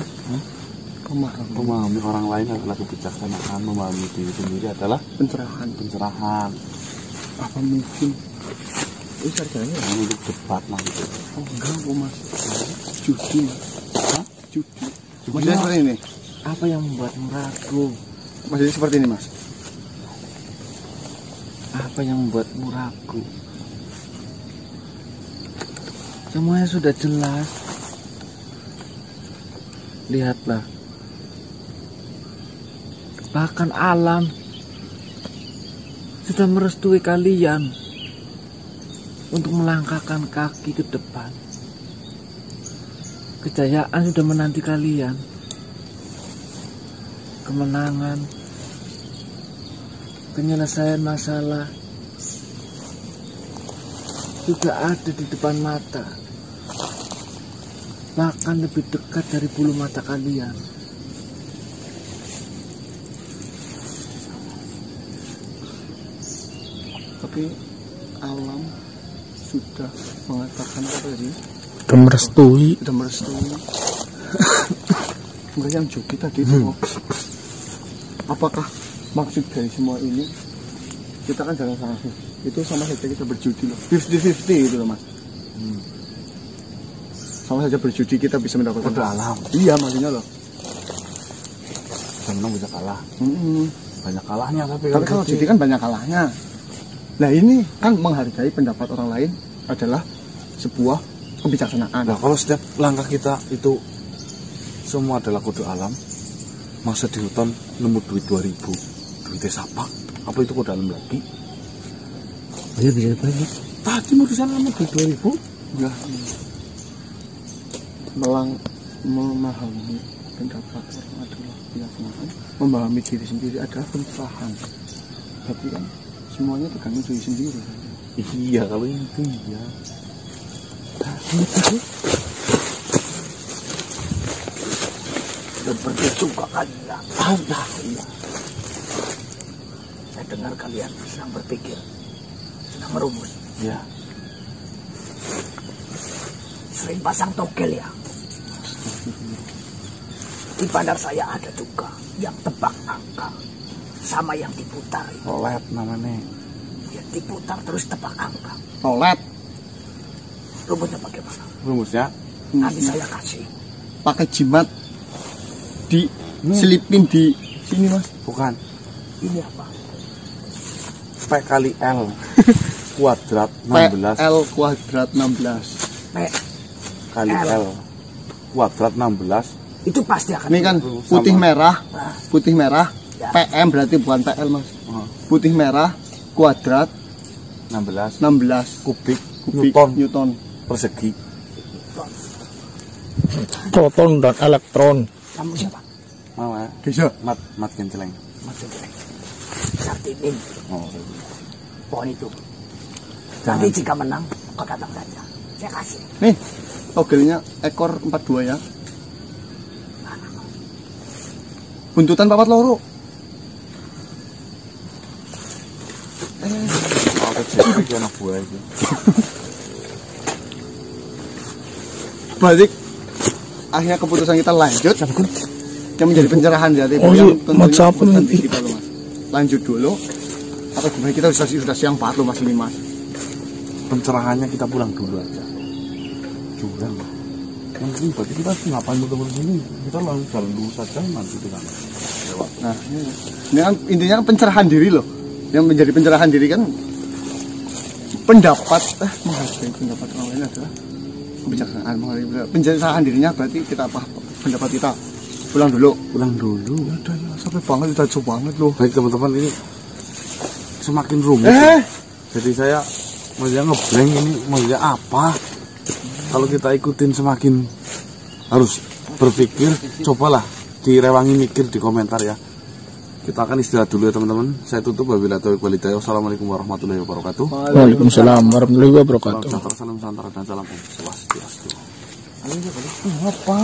Memahami orang lain adalah kebijaksanaan, memahami diri sendiri adalah Pencerahan. Apa mungkin Ini sarjana ya? untuk debat lah itu? Oh enggak kok mas. Judi mas. Hah? Judi. Maksudnya seperti ini. Apa yang membuatmu ragu? Maksudnya seperti ini mas. Apa yang membuatmu ragu? Semuanya sudah jelas. Lihatlah. Bahkan alam sudah merestui kalian untuk melangkahkan kaki ke depan. Kejayaan sudah menanti kalian. Kemenangan, penyelesaian masalah juga ada di depan mata. Bahkan lebih dekat dari bulu mata kalian. Tapi alam sudah mengatakan apa tadi? Sudah merestui. Sudah merestui. Enggak yang judi tadi itu. Apakah maksud dari semua ini? Kita kan jangan salah. Itu sama saja kita berjudi loh. 50-50 itu loh mas. Sama saja berjudi kita bisa mendapatkan alam. Iya maksudnya loh. Senang bisa kalah. Mm-mm. Banyak kalahnya tapi Kalau judi kan banyak kalahnya. Nah ini kan menghargai pendapat orang lain adalah sebuah kebijaksanaan. Nah, kalau setiap langkah kita itu semua adalah kode alam, masa di hutan nemu duit 2000, duitnya siapa? Apa itu kode alam lagi? Iya bisa banyak. Tadi mau di sana nemu duit 2000? Enggak. Memahami pendapat orang adalah kebijaksanaan. Memahami diri sendiri adalah pencerahan. Tapi kan semuanya tergantung diri sendiri. Iya, kalau itu iya. pergi juga kalian. Ada, iya. Saya dengar kalian sedang berpikir, sedang merumus. Ya. Sering pasang togel ya. Di bandar saya ada juga yang tebak angka sama yang diputar. Rolet namanya. Ya diputar terus tebak angka. Rolet. Rumusnya bagaimana? Rumusnya Nanti saya kasih. Pakai jimat. Diselipin di sini, Mas. bukan Ini apa? P kali L kuadrat 16 PL kuadrat 16. P. kali L kuadrat 16. Itu pasti akan. Ini kan Sama. putih merah. Nah, Putih merah. ya. PM berarti bukan PL, Mas. Oh, Putih merah kuadrat 16 16 kubik kubik Newton Newton. persegi. Proton dan elektron. Kamu siapa? Mau ya? Bisa. Mat kenceleng. Maksudnya Sartinin Oh, pohon itu. jangan. Nanti jika menang, kau datang saja. Saya kasih. Nih, togelnya ekor 42 ya. Buntutan papat loro. Oh, kecil iki ana buah iki. Balik. Akhirnya keputusan kita lanjut. Yang menjadi pencerahan dari Oh, iya, macam apa nanti nanti? kita loh, Mas. Lanjut dulu. Atau gimana kita sudah siang 4 loh, Mas, ini, Mas. Pencerahannya kita pulang dulu aja. Curang. Mungkin berarti kita ngapain betul-betul sini? Kita langsung jalan dulu saja nanti kita lewat. Nah, ini kan intinya kan pencerahan diri loh. Yang menjadi pencerahan diri kan pendapat menghargai pendapat orang lain adalah kebijaksanaan. Menghargai pencerahan dirinya berarti kita apa pendapat kita. Pulang dulu. Pulang dulu. Udah ya, sampai banget udah jauh banget loh. Baik teman-teman, ini semakin rumit. Jadi saya maksudnya ngeblank ini maksudnya apa? Kalau kita ikutin semakin harus berpikir. Cobalah direwangi mikir di komentar ya. Kita akan istirahat dulu ya teman-teman. Saya tutup wabillahi taufiq wal hidayah. Wassalamualaikum warahmatullahi wabarakatuh. Waalaikumsalam warahmatullahi wabarakatuh. Salam Nusantara dan salam Om Swastiastu. Apa?